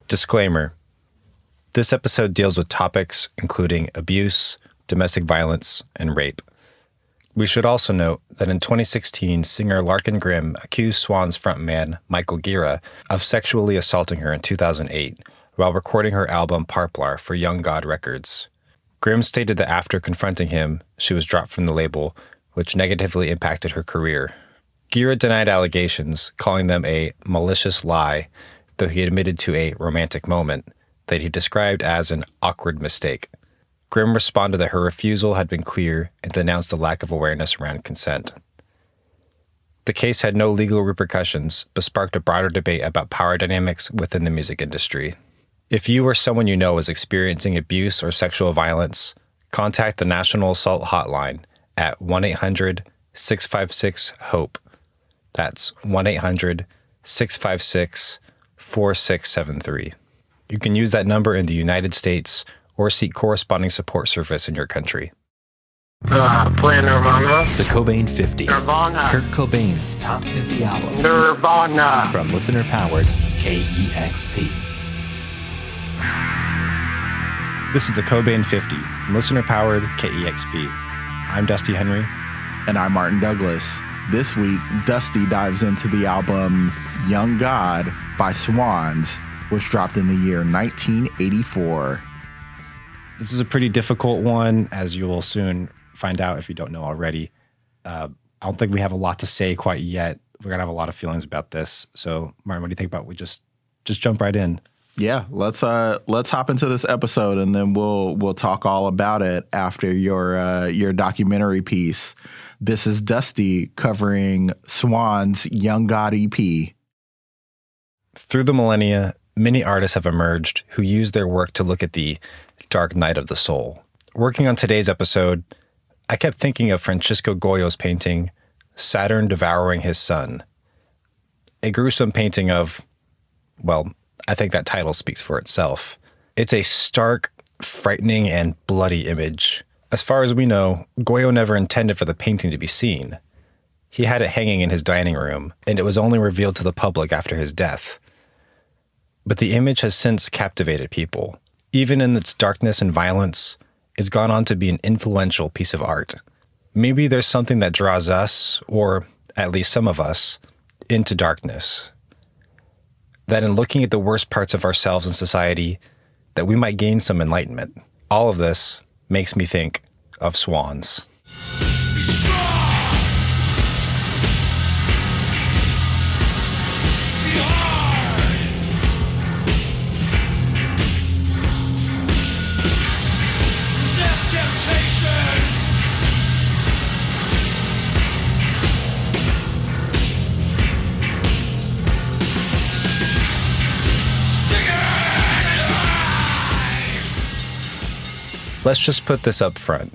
Disclaimer. This episode deals with topics including abuse, domestic violence, and rape. We should also note that in 2016, singer Larkin Grimm accused Swans frontman Michael Gira of sexually assaulting her in 2008 while recording her album Parplar for Young God Records. Grimm stated that after confronting him, she was dropped from the label, which negatively impacted her career. Gira denied allegations, calling them a malicious lie, though he admitted to a romantic moment that he described as an awkward mistake. Grimm responded that her refusal had been clear and denounced the lack of awareness around consent. The case had no legal repercussions, but sparked a broader debate about power dynamics within the music industry. If you or someone you know is experiencing abuse or sexual violence, contact the National Assault Hotline at 1-800-656-HOPE. That's 1-800-656-4673. You can use that number in the United States or seek corresponding support service in your country. Play Nirvana. The Cobain 50. Nirvana. Kurt Cobain's top 50 albums. Nirvana. From listener-powered KEXP. This is the Cobain 50 from listener-powered KEXP. I'm Dusty Henry. And I'm Martin Douglas. This week, Dusty dives into the album Young God by Swans, which dropped in the year 1984. This is a pretty difficult one, as you will soon find out if you don't know already. I don't think we have a lot to say quite yet. We're going to have a lot of feelings about this. So, Martin, what do you think about we just jump right in? Yeah, let's hop into this episode, and then we'll talk all about it after your documentary piece. This is Dusty covering Swan's Young God EP. Through the millennia, many artists have emerged who use their work to look at the dark night of the soul. Working on today's episode, I kept thinking of Francisco Goyo's painting, Saturn Devouring His Sun. A gruesome painting of, well, I think that title speaks for itself. It's a stark, frightening, and bloody image. As far as we know, Goyo never intended for the painting to be seen. He had it hanging in his dining room, and it was only revealed to the public after his death. But the image has since captivated people. Even in its darkness and violence, it's gone on to be an influential piece of art. Maybe there's something that draws us, or at least some of us, into darkness. That in looking at the worst parts of ourselves and society, that we might gain some enlightenment. All of this makes me think of Swans. Let's just put this up front.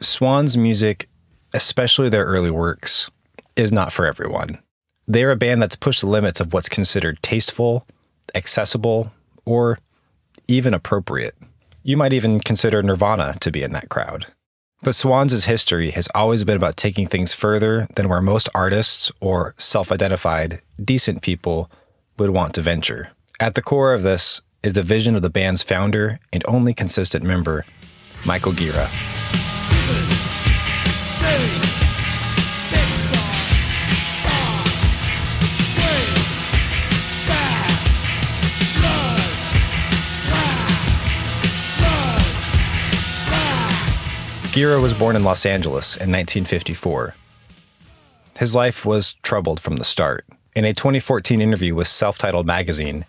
Swans' music, especially their early works, is not for everyone. They're a band that's pushed the limits of what's considered tasteful, accessible, or even appropriate. You might even consider Nirvana to be in that crowd. But Swans' history has always been about taking things further than where most artists or self-identified, decent people would want to venture. At the core of this is the vision of the band's founder and only consistent member, Michael Gira. Gira was born in Los Angeles in 1954. His life was troubled from the start. In a 2014 interview with Self-Titled magazine,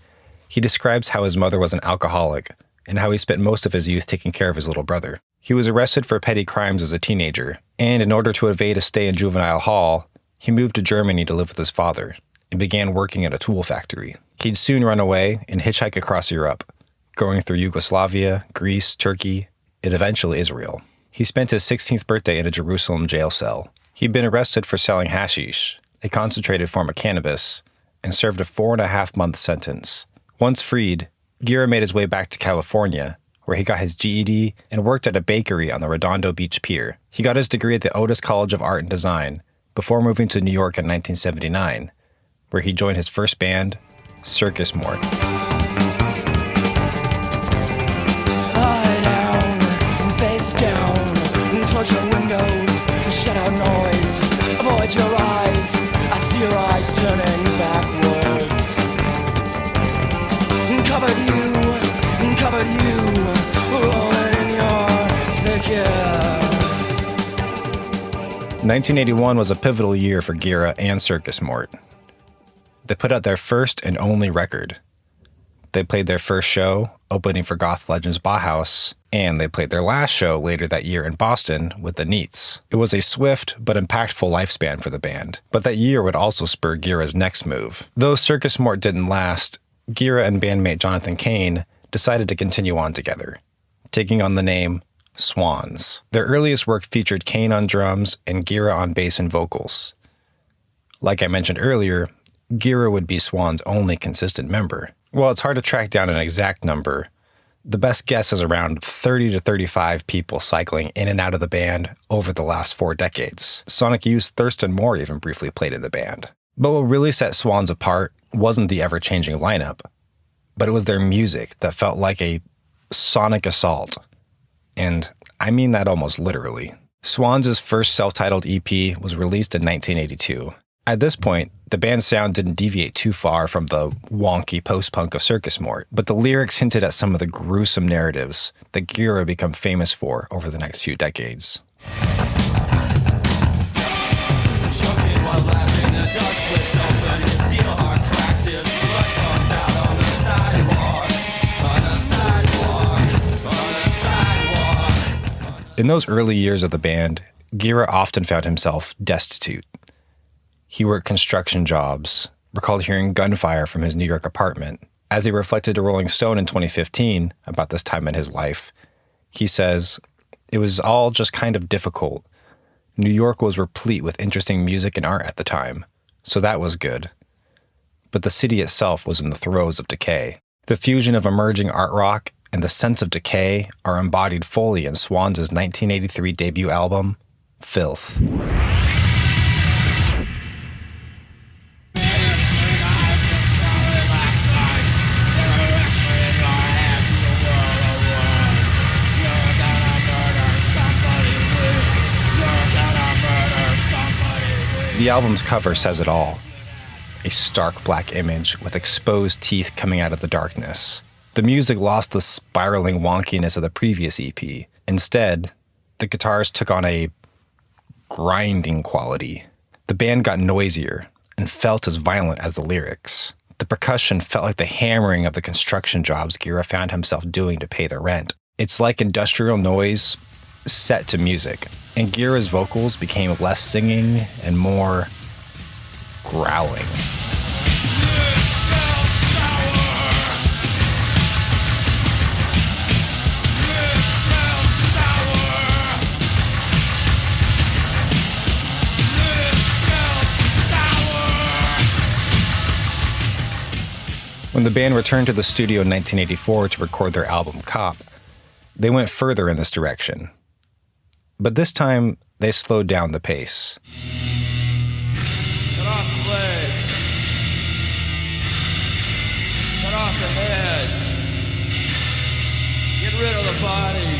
he describes how his mother was an alcoholic and how he spent most of his youth taking care of his little brother. He was arrested for petty crimes as a teenager, and in order to evade a stay in juvenile hall, he moved to Germany to live with his father and began working at a tool factory. He'd soon run away and hitchhike across Europe, going through Yugoslavia, Greece, Turkey, and eventually Israel. He spent his 16th birthday in a Jerusalem jail cell. He'd been arrested for selling hashish, a concentrated form of cannabis, and served a 4.5-month sentence. Once freed, Gira made his way back to California, where he got his GED and worked at a bakery on the Redondo Beach Pier. He got his degree at the Otis College of Art and Design before moving to New York in 1979, where he joined his first band, Circus Mort. 1981 was a pivotal year for Gira and Circus Mort. They put out their first and only record. They played their first show, opening for goth legends Bauhaus, and they played their last show later that year in Boston with the Neats. It was a swift but impactful lifespan for the band, but that year would also spur Gira's next move. Though Circus Mort didn't last, Gira and bandmate Jonathan Cain decided to continue on together, taking on the name Swans. Their earliest work featured Cain on drums and Gira on bass and vocals. Like I mentioned earlier, Gira would be Swan's only consistent member. While it's hard to track down an exact number, the best guess is around 30 to 35 people cycling in and out of the band over the last 4 decades. Sonic Youth's Thurston Moore even briefly played in the band. But what really set Swans apart wasn't the ever-changing lineup, but it was their music that felt like a sonic assault. And I mean that almost literally. Swans' first self-titled EP was released in 1982. At this point, the band's sound didn't deviate too far from the wonky post-punk of Circus Mort, but the lyrics hinted at some of the gruesome narratives that Gira would become famous for over the next few decades. In those early years of the band, Gira often found himself destitute. He worked construction jobs, recalled hearing gunfire from his New York apartment. As he reflected to Rolling Stone in 2015 about this time in his life, he says, "It was all just kind of difficult. New York was replete with interesting music and art at the time, so that was good. But the city itself was in the throes of decay." The fusion of emerging art rock and the sense of decay are embodied fully in Swans' 1983 debut album, Filth. The album's cover says it all. A stark black image with exposed teeth coming out of the darkness. The music lost the spiraling wonkiness of the previous EP. Instead, the guitars took on a grinding quality. The band got noisier and felt as violent as the lyrics. The percussion felt like the hammering of the construction jobs Gira found himself doing to pay the rent. It's like industrial noise set to music, and Gira's vocals became less singing and more growling. When the band returned to the studio in 1984 to record their album Cop, they went further in this direction. But this time, they slowed down the pace. Cut off the legs. Cut off the head. Get rid of the body.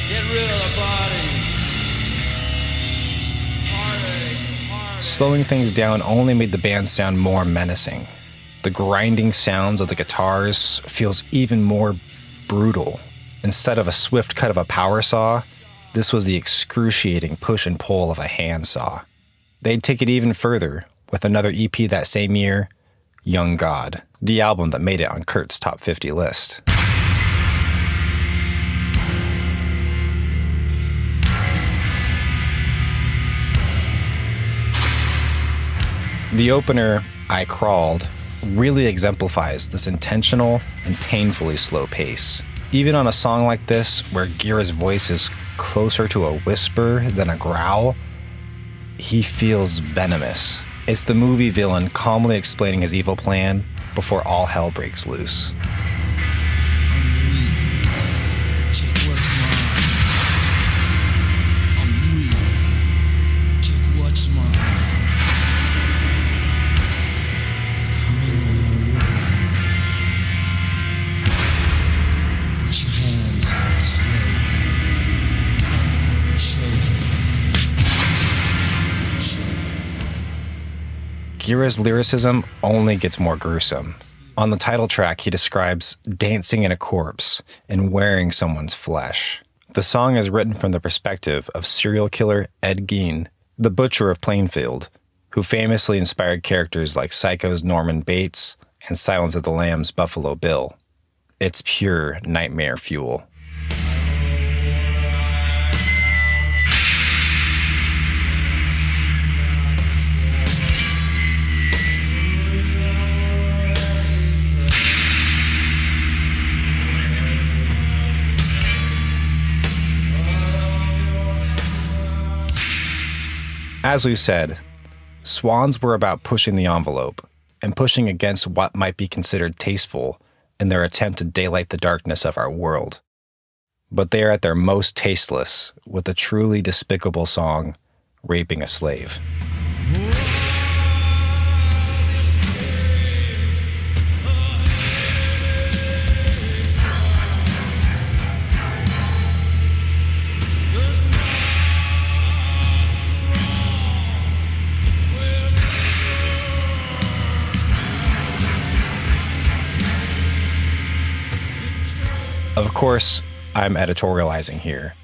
Get rid of the body. Heartache. Slowing things down only made the band sound more menacing. The grinding sounds of the guitars feels even more brutal. Instead of a swift cut of a power saw, this was the excruciating push and pull of a handsaw. They'd take it even further with another EP that same year, Young God, the album that made it on Kurt's top 50 list. The opener, I Crawled, really exemplifies this intentional and painfully slow pace. Even on a song like this, where Gira's voice is closer to a whisper than a growl, he feels venomous. It's the movie villain calmly explaining his evil plan before all hell breaks loose. Gira's lyricism only gets more gruesome. On the title track, he describes dancing in a corpse and wearing someone's flesh. The song is written from the perspective of serial killer Ed Gein, the butcher of Plainfield, who famously inspired characters like Psycho's Norman Bates and Silence of the Lambs' Buffalo Bill. It's pure nightmare fuel. As we've said, Swans were about pushing the envelope and pushing against what might be considered tasteful in their attempt to daylight the darkness of our world. But they are at their most tasteless with the truly despicable song, Raping a Slave. Of course, I'm editorializing here,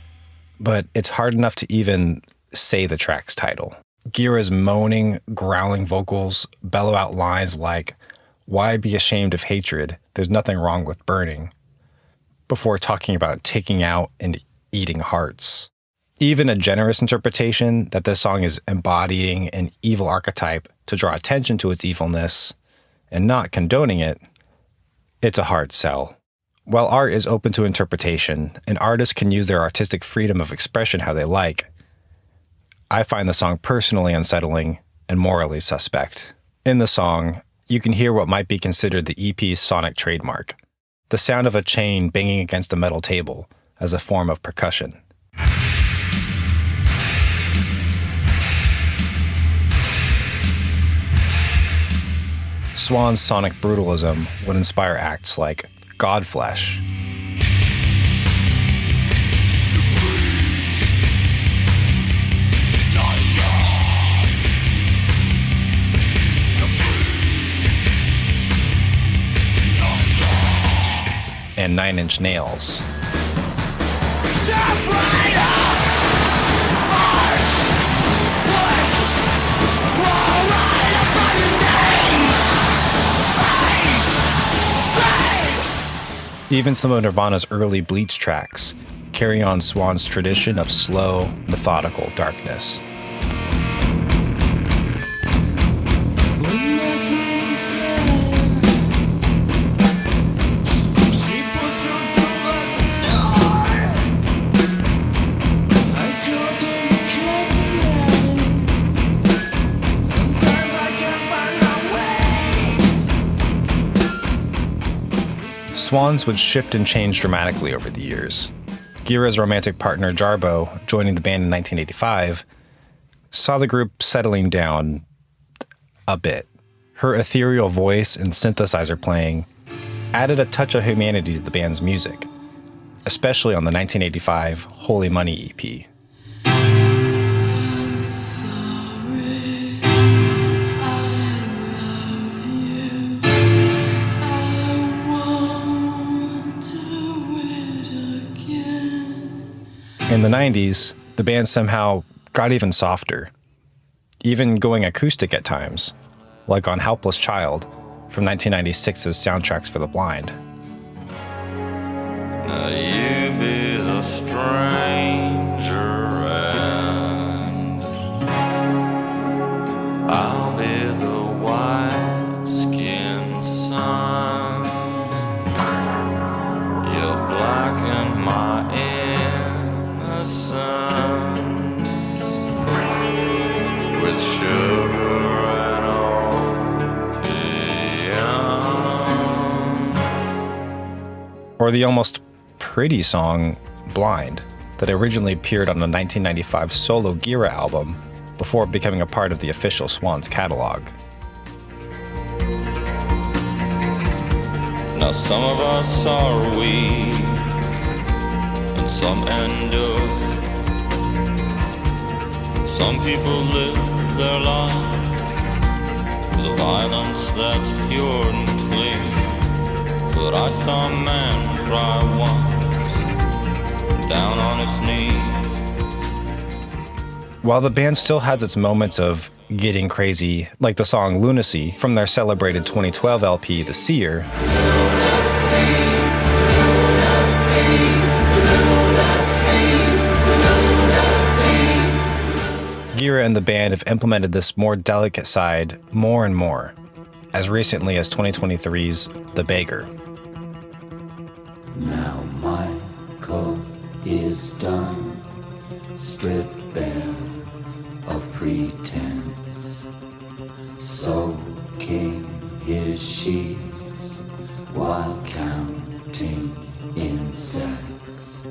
but it's hard enough to even say the track's title. Gira's moaning, growling vocals bellow out lines like, "Why be ashamed of hatred? There's nothing wrong with burning," before talking about taking out and eating hearts. Even a generous interpretation that this song is embodying an evil archetype to draw attention to its evilness and not condoning it, it's a hard sell. While art is open to interpretation, and artists can use their artistic freedom of expression how they like, I find the song personally unsettling and morally suspect. In the song, you can hear what might be considered the EP's sonic trademark, the sound of a chain banging against a metal table as a form of percussion. Swan's sonic brutalism would inspire acts like Godflesh. And 9 Inch Nails. Even some of Nirvana's early Bleach tracks carry on Swan's tradition of slow, methodical darkness. Swans would shift and change dramatically over the years. Gira's romantic partner Jarbo, joining the band in 1985, saw the group settling down a bit. Her ethereal voice and synthesizer playing added a touch of humanity to the band's music, especially on the 1985 Holy Money EP. In the 90s, the band somehow got even softer, even going acoustic at times, like on Helpless Child from 1996's Soundtracks for the Blind. Now you be the stranger and I'll be the white-skinned sun. You'll blacken my innocence with sugar and opium. Or the almost pretty song Blind that originally appeared on the 1995 solo Gira album before becoming a part of the official Swans catalog. Now some of us are weak and some endure. Some people live their life with a violence that's pure and clear. But I saw a man cry once, down on its knees. While the band still has its moments of getting crazy, like the song Lunacy from their celebrated 2012 LP, The Seer, Gira and the band have implemented this more delicate side more and more, as recently as 2023's The Beggar. Now my coat is done, stripped bare of pretense, soaking his sheets while counting insects.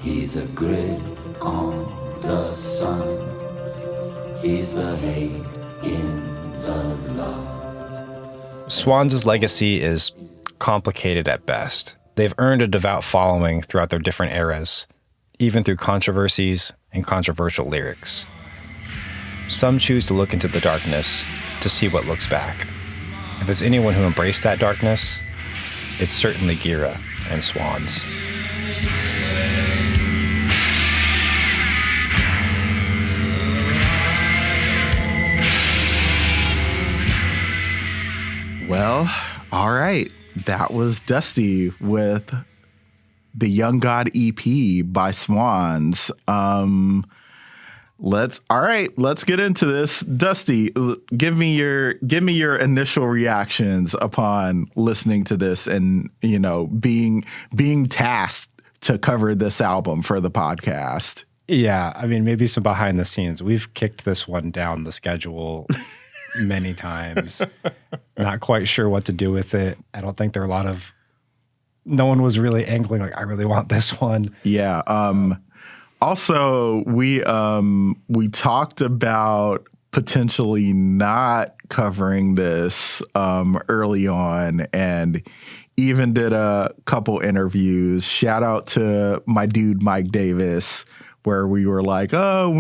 He's a grid on the sun, he's the hate in the love. Swans' legacy is complicated at best. They've earned a devout following throughout their different eras, even through controversies and controversial lyrics. Some choose to look into the darkness to see what looks back. If there's anyone who embraced that darkness, it's certainly Gira and Swans. Well, all right. That was Dusty with the Young God EP by Swans. Let's get into this. Dusty, give me your initial reactions upon listening to this and, you know, being tasked to cover this album for the podcast. Yeah, I mean, maybe some behind the scenes. We've kicked this one down the schedule many times. Not quite sure what to do with it. I don't think there are no one was really angling like, I really want this one. Yeah. Also, we talked about potentially not covering this early on, and even did a couple interviews. Shout out to my dude Mike Davis, where we were like, oh,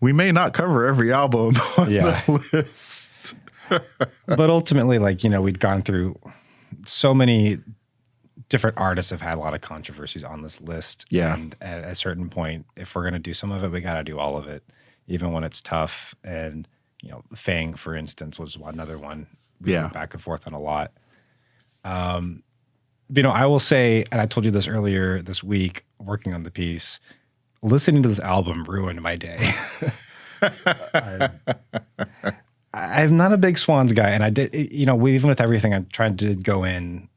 we may not cover every album on the list. But ultimately, like, you know, we'd gone through so many different artists have had a lot of controversies on this list. Yeah. And at a certain point, if we're going to do some of it, we got to do all of it, even when it's tough. And, you know, Fang, for instance, was another one. We went back and forth on a lot. You know, I will say, and I told you this earlier this week, working on the piece, listening to this album ruined my day. I'm not a big Swans guy, and I did, you know, even with everything, I tried to go in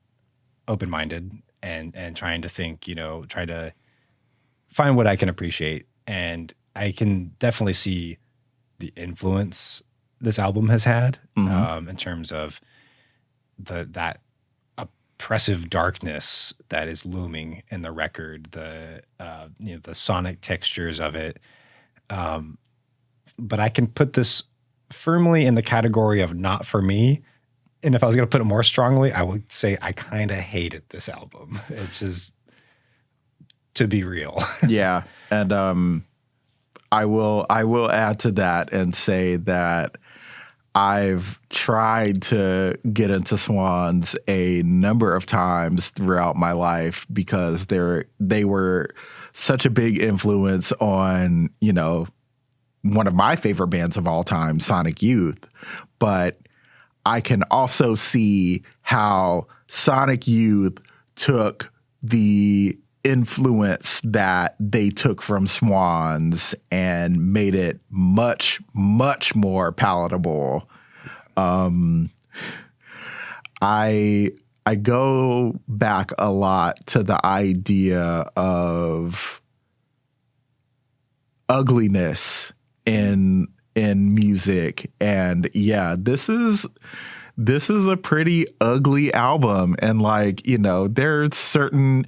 open-minded and trying to think, you know, try to find what I can appreciate. And I can definitely see the influence this album has had in terms of that oppressive darkness that is looming in the record, you know, the sonic textures of it. But I can put this firmly in the category of not for me. And if I was going to put it more strongly, I would say I kind of hated this album. It's just, to be real. Yeah. And I will add to that and say that I've tried to get into Swans a number of times throughout my life because they were such a big influence on, you know, one of my favorite bands of all time, Sonic Youth. But I can also see how Sonic Youth took the influence that they took from Swans and made it much, much more palatable. I go back a lot to the idea of ugliness in music, and yeah, this is a pretty ugly album. And like, you know, there's certain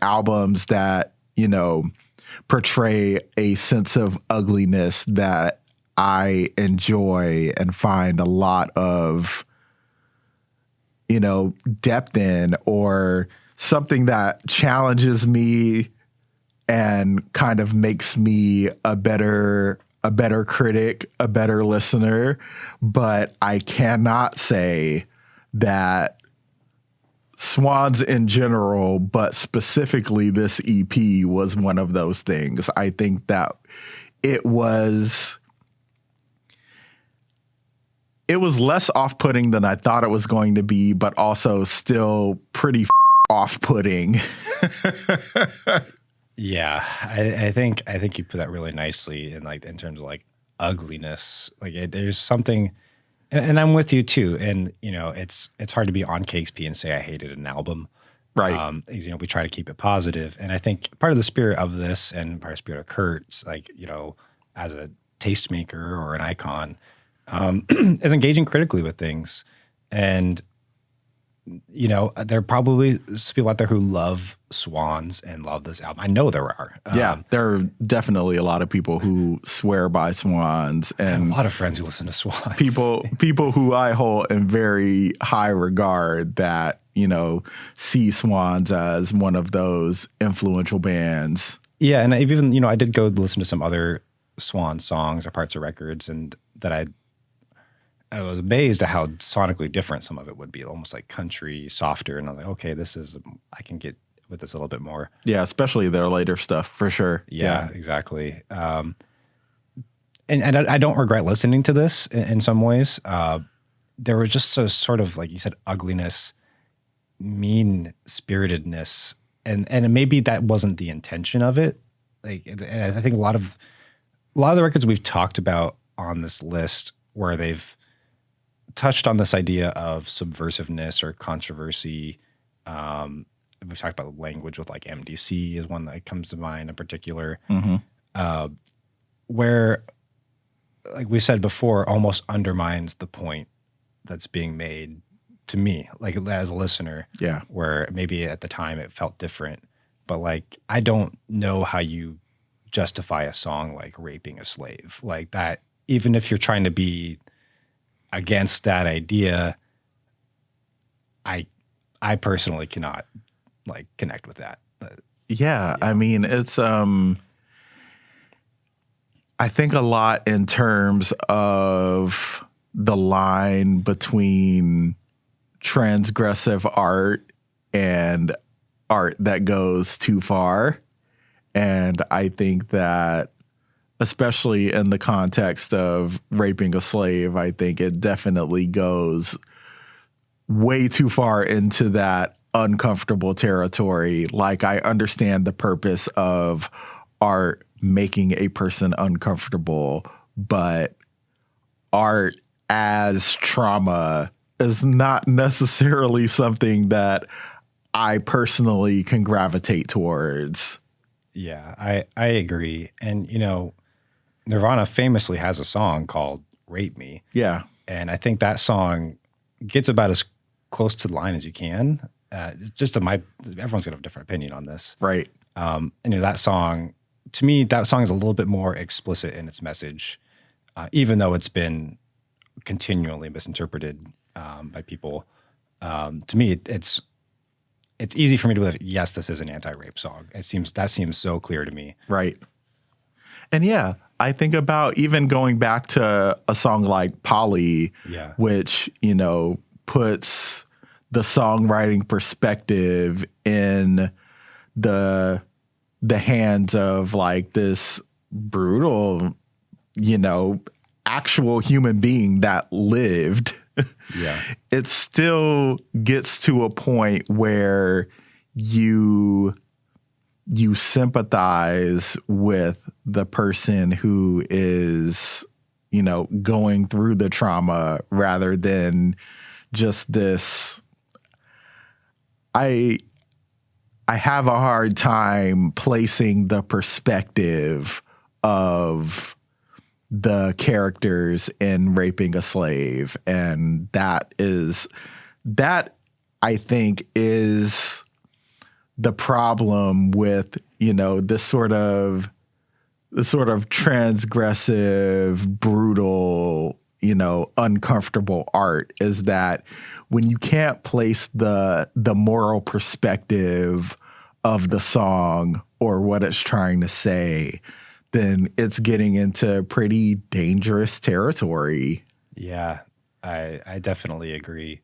albums that, you know, portray a sense of ugliness that I enjoy and find a lot of, you know, depth in, or something that challenges me and kind of makes me a better critic, a better listener. But I cannot say that Swans in general, but specifically this EP was one of those things. I think that it was less off-putting than I thought it was going to be, but also still pretty off-putting. Yeah, I think you put that really nicely in terms of like ugliness. Like there's something, and I'm with you too. And it's hard to be on KEXP and say I hated an album, Right. We try to keep it positive, and I think part of the spirit of this and part of the spirit of Kurt's, as a tastemaker or an icon, is engaging critically with things. And there are probably people out there who love Swans and love this album. I know there are. There are definitely a lot of people who swear by Swans, I have and a lot of friends who listen to Swans. people who I hold in very high regard that see Swans as one of those influential bands. Yeah, and I've even I did go listen to some other Swan songs or parts of records, and that I was amazed at how sonically different some of it would be, almost like country, softer. And I was like, okay, I can get with this a little bit more. Yeah, especially their later stuff, for sure. Yeah. Exactly. And I don't regret listening to this in some ways. There was just so sort of, like you said, ugliness, mean-spiritedness. And maybe that wasn't the intention of it. And I think a lot of the records we've talked about on this list where they've touched on this idea of subversiveness or controversy. We've talked about language with like MDC is one that comes to mind in particular, where, like we said before, almost undermines the point that's being made to me, like as a listener. Yeah. Where maybe at the time it felt different, but like I don't know how you justify a song like Raping a Slave like that, even if you're trying to be against that idea. I personally cannot like connect with that. Yeah, I mean, it's I think a lot in terms of the line between transgressive art and art that goes too far. And I think that, especially in the context of Raping a Slave, I think it definitely goes way too far into that uncomfortable territory. Like, I understand the purpose of art making a person uncomfortable, but art as trauma is not necessarily something that I personally can gravitate towards. Yeah, I agree. And, Nirvana famously has a song called Rape Me. Yeah. And I think that song gets about as close to the line as you can. Everyone's got a different opinion on this. Right. That song, to me, that song is a little bit more explicit in its message, even though it's been continually misinterpreted by people. To me, it's easy for me to believe, yes, this is an anti-rape song. That seems so clear to me. Right. And yeah, I think about even going back to a song like Polly, which, puts the songwriting perspective in the hands of like this brutal, actual human being that lived. Yeah. It still gets to a point where you sympathize with the person who is, going through the trauma rather than just this. I have a hard time placing the perspective of the characters in Raping a Slave. And that I think is the problem with, this sort of transgressive, brutal, uncomfortable art, is that when you can't place the moral perspective of the song or what it's trying to say, then it's getting into pretty dangerous territory. Yeah, I definitely agree.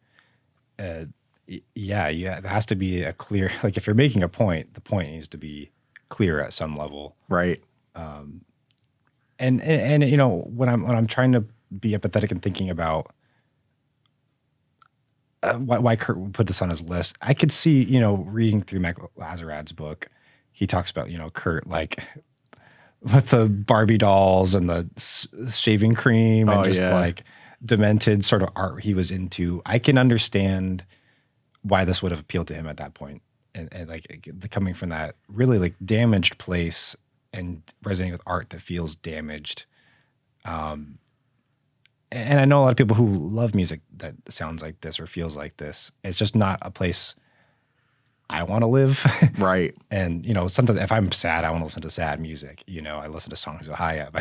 Yeah, there has to be a clear, like if you're making a point, the point needs to be clear at some level. Right. And you know, when I'm trying to be empathetic and thinking about why Kurt put this on his list, I could see, you know, reading through Mac Lazarad's book, he talks about, you know, Kurt like with the Barbie dolls and the shaving cream and just like demented sort of art he was into. I can understand why this would have appealed to him at that point, and like coming from that really like damaged place and resonating with art that feels damaged. And I know a lot of people who love music that sounds like this or feels like this. It's just not a place I want to live. Right. And, you know, sometimes if I'm sad, I want to listen to sad music. You know, I listen to songs so high at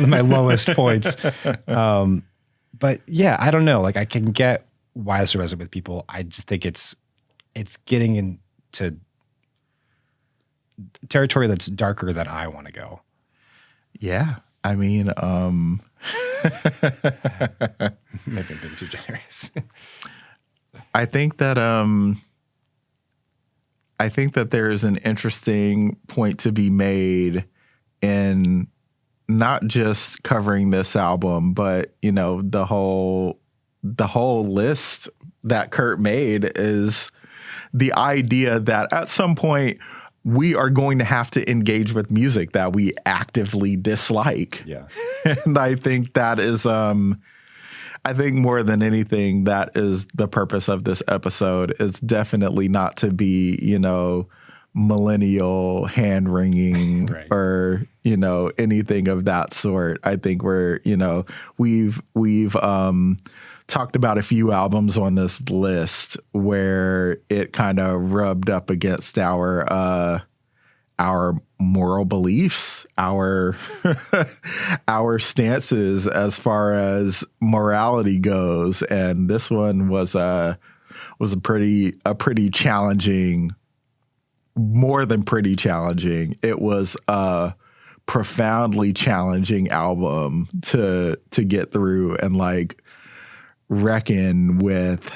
my lowest points. But yeah, I don't know. Like I can get why this resonates with people. I just think it's getting into territory that's darker than I want to go. Yeah. I mean, maybe I'm being too generous. I think that there is an interesting point to be made in not just covering this album, but you know, the whole list that Kurt made is the idea that at some point we are going to have to engage with music that we actively dislike. Yeah. And I think that is, I think more than anything, that is the purpose of this episode. It's definitely not to be, you know, millennial hand wringing Right. or, you know, anything of that sort. I think we're, you know, we've talked about a few albums on this list where it kind of rubbed up against our moral beliefs, our stances as far as morality goes, and this one was a pretty challenging, more than pretty challenging. It was a profoundly challenging album to get through and like reckon with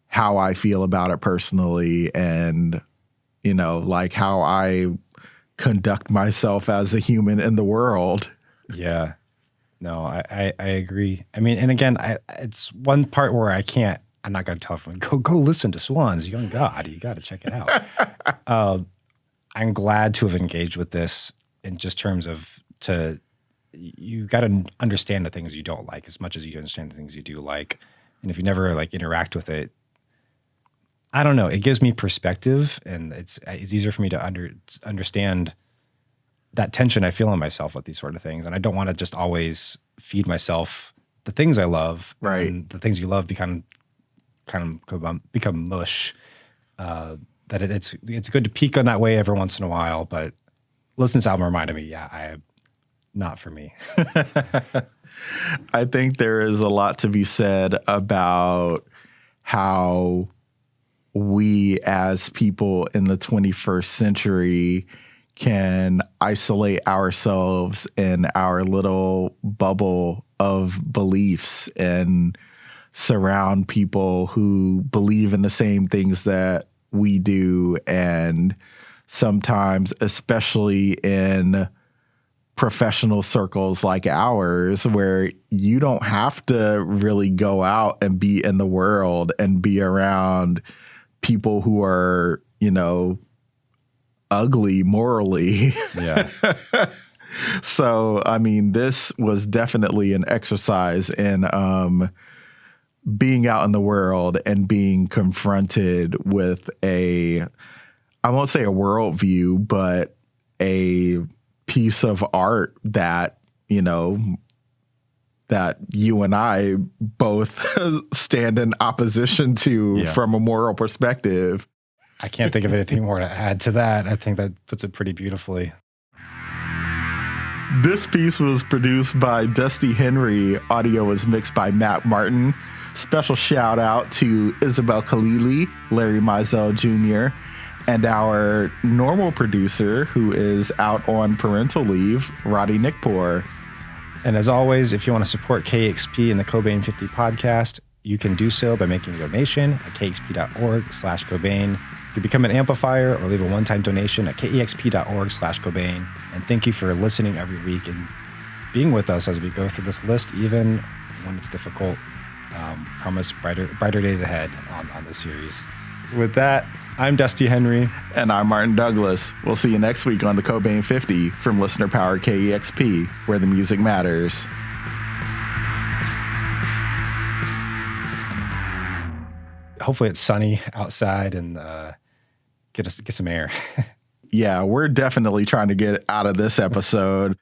how I feel about it personally, and you know, like how I conduct myself as a human in the world. Yeah. No, I agree. I mean, and again, it's one part where I'm not going to tell everyone, go listen to Swans, Young God. You got to check it out. I'm glad to have engaged with this in just terms of you got to understand the things you don't like as much as you understand the things you do like. And if you never like interact with it, I don't know. It gives me perspective, and it's easier for me to understand that tension I feel in myself with these sort of things. And I don't want to just always feed myself the things I love. Right. And the things you love become mush. That it's good to peak on that way every once in a while, but listening to this album reminded me, not for me. I think there is a lot to be said about how we as people in the 21st century can isolate ourselves in our little bubble of beliefs and surround people who believe in the same things that we do. And sometimes, especially in professional circles like ours, where you don't have to really go out and be in the world and be around people who are, you know, ugly morally. Yeah. So, I mean, this was definitely an exercise in being out in the world and being confronted with I won't say a worldview, but a piece of art that, you know, that you and I both stand in opposition to from a moral perspective. I can't think of anything more to add to that. I think that puts it pretty beautifully. This piece was produced by Dusty Henry. Audio was mixed by Matt Martin. Special shout out to Isabel Khalili, Larry Mizell Jr., and our normal producer who is out on parental leave, Roddy Nikpour. And as always, if you want to support KEXP and the Cobain 50 podcast, You can do so by making a donation at kexp.org/Cobain. You can become an amplifier or leave a one-time donation at kexp.org/Cobain. And thank you for listening every week and being with us as we go through this list, even when it's difficult. Promise brighter days ahead on this series. With that, I'm Dusty Henry. And I'm Martin Douglas. We'll see you next week on the Cobain 50 from Listener Power KEXP, where the music matters. Hopefully it's sunny outside and get some air. Yeah, we're definitely trying to get out of this episode.